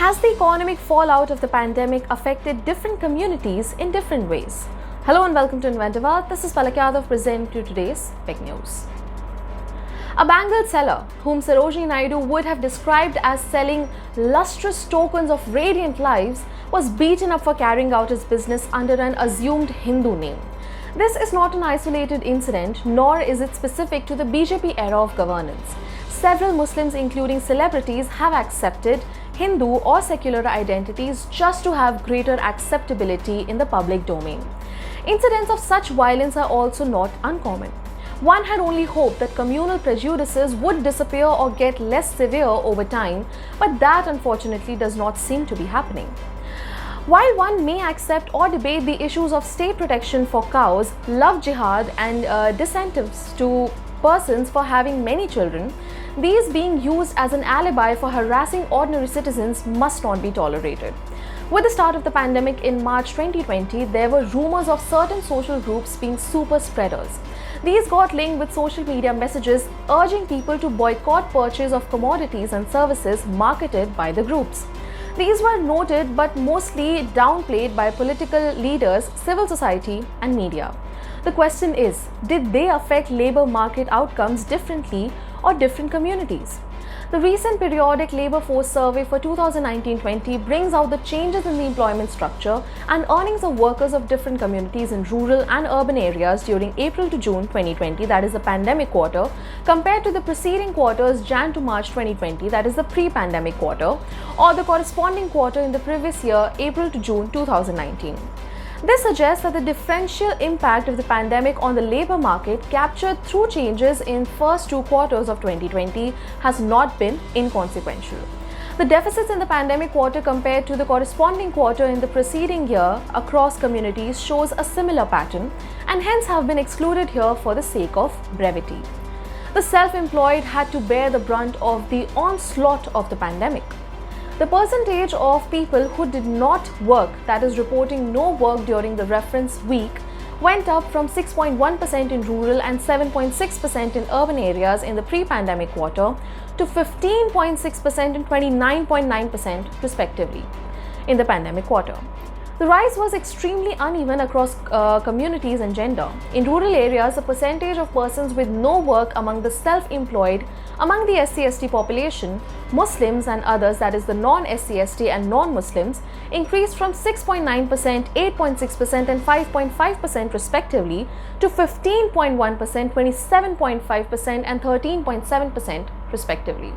Has the economic fallout of the pandemic affected different communities in different ways? Hello and welcome to Inventiva. This is Palak Yadav presenting you today's big news. A bangle-seller, whom Sarojini Naidu would have described as selling lustrous tokens of radiant lives, was beaten up for carrying out his business under an assumed Hindu name. This is not an isolated incident, nor is it specific to the BJP era of governance. Several Muslims, including celebrities, have accepted Hindu or secular identities just to have greater acceptability in the public domain. Incidents of such violence are also not uncommon. One had only hoped that communal prejudices would disappear or get less severe over time, but that unfortunately does not seem to be happening. While one may accept or debate the issues of state protection for cows, love jihad and disincentives to persons for having many children, these being used as an alibi for harassing ordinary citizens must not be tolerated. With the start of the pandemic in March 2020, there were rumors of certain social groups being super spreaders. These got linked with social media messages urging people to boycott purchase of commodities and services marketed by the groups. These were noted but mostly downplayed by political leaders, civil society and media. The question is, did they affect labor market outcomes differently or different communities? The recent periodic labor force survey for 2019-20 brings out the changes in the employment structure and earnings of workers of different communities in rural and urban areas during April to June 2020, that is the pandemic quarter, compared to the preceding quarters Jan to March 2020, that is the pre-pandemic quarter, or the corresponding quarter in the previous year, April to June 2019. This suggests that the differential impact of the pandemic on the labor market captured through changes in first two quarters of 2020 has not been inconsequential. The deficits in the pandemic quarter compared to the corresponding quarter in the preceding year across communities shows a similar pattern and hence have been excluded here for the sake of brevity. The self-employed had to bear the brunt of the onslaught of the pandemic. The percentage of people who did not work, that is reporting no work during the reference week, went up from 6.1% in rural and 7.6% in urban areas in the pre-pandemic quarter to 15.6% and 29.9% respectively in the pandemic quarter. The rise was extremely uneven across communities and gender. In rural areas, the percentage of persons with no work among the self-employed among the SC/ST population, Muslims and others, that is the non-SC/ST and non-Muslims, increased from 6.9%, 8.6% and 5.5% respectively to 15.1%, 27.5% and 13.7% respectively.